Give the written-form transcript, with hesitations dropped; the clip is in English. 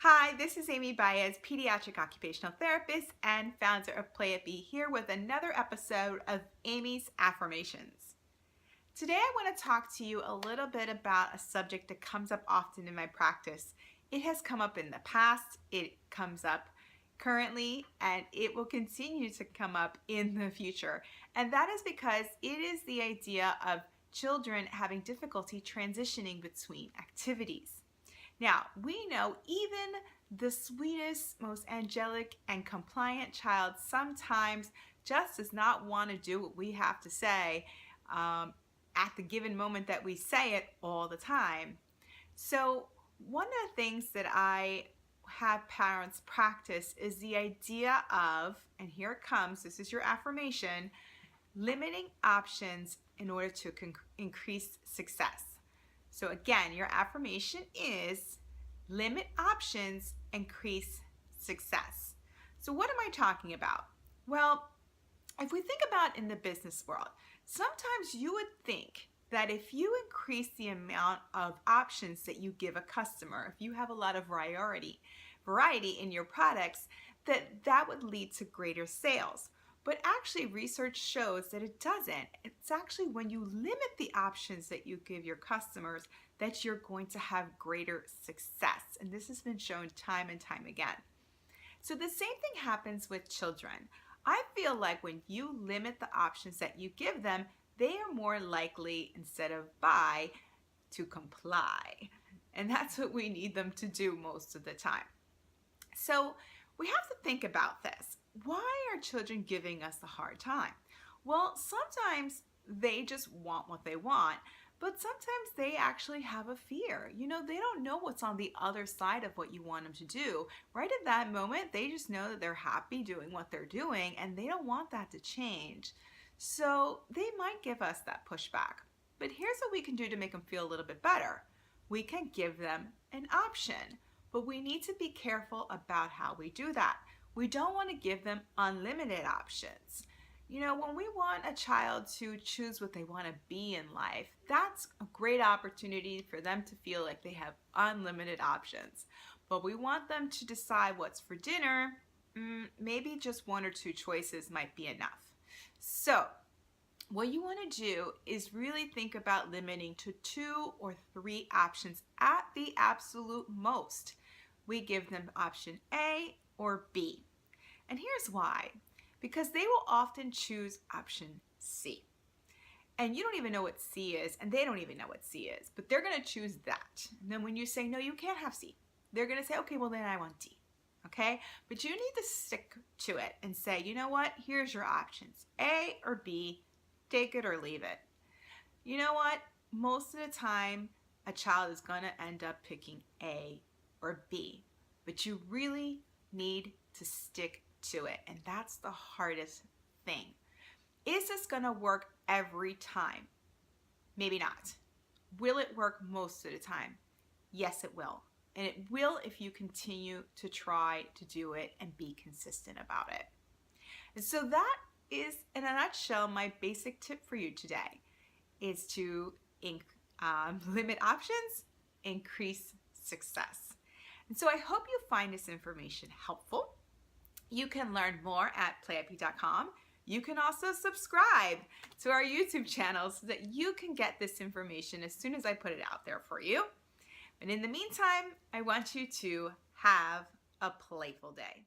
Hi, this is Amy Baez, pediatric occupational therapist and founder of Playapy, here with another episode of Amy's Affirmations. Today I want to talk to you a little bit about a subject that comes up often in my practice. It has come up in the past, it comes up currently, and it will continue to come up in the future. And that is because it is the idea of children having difficulty transitioning between activities. Now, we know even the sweetest, most angelic, and compliant child sometimes just does not want to do what we have to say at the given moment that we say it all the time. So one of the things that I have parents practice is the idea of, and here it comes, this is your affirmation, limiting options in order to increase success. So again, your affirmation is limit options, increase success. So what am I talking about? Well, if we think about in the business world, sometimes you would think that if you increase the amount of options that you give a customer, if you have a lot of variety in your products, that would lead to greater sales. But actually, research shows that it doesn't. It's actually when you limit the options that you give your customers that you're going to have greater success. And this has been shown time and time again. So the same thing happens with children. I feel like when you limit the options that you give them, they are more likely, instead of buy, to comply. And that's what we need them to do most of the time. So we have to think about this. Why are children giving us a hard time? Well, sometimes they just want what they want, but sometimes they actually have a fear. You know, they don't know what's on the other side of what you want them to do. Right at that moment, they just know that they're happy doing what they're doing and they don't want that to change. So they might give us that pushback. But here's what we can do to make them feel a little bit better. We can give them an option, but we need to be careful about how we do that. We don't want to give them unlimited options. You know, when we want a child to choose what they want to be in life, that's a great opportunity for them to feel like they have unlimited options. But we want them to decide what's for dinner. Maybe just one or two choices might be enough. So what you want to do is really think about limiting to 2 or 3 options at the absolute most. We give them option A or B. And here's why. Because they will often choose option C. And you don't even know what C is, and they don't even know what C is, but they're going to choose that. And then when you say, no, you can't have C, they're going to say, okay, well then I want D. Okay? But you need to stick to it and say, you know what? Here's your options. A or B, take it or leave it. You know what? Most of the time, a child is going to end up picking A or B. But you really need to stick to it, and that's the hardest thing. Is this going to work every time? Maybe not. Will it work most of the time? Yes, it will. And it will if you continue to try to do it and be consistent about it. And so that is, in a nutshell, my basic tip for you today is to limit options, increase success. And so I hope you find this information helpful. You can learn more at playapy.com. You can also subscribe to our YouTube channel so that you can get this information as soon as I put it out there for you. And in the meantime, I want you to have a playful day.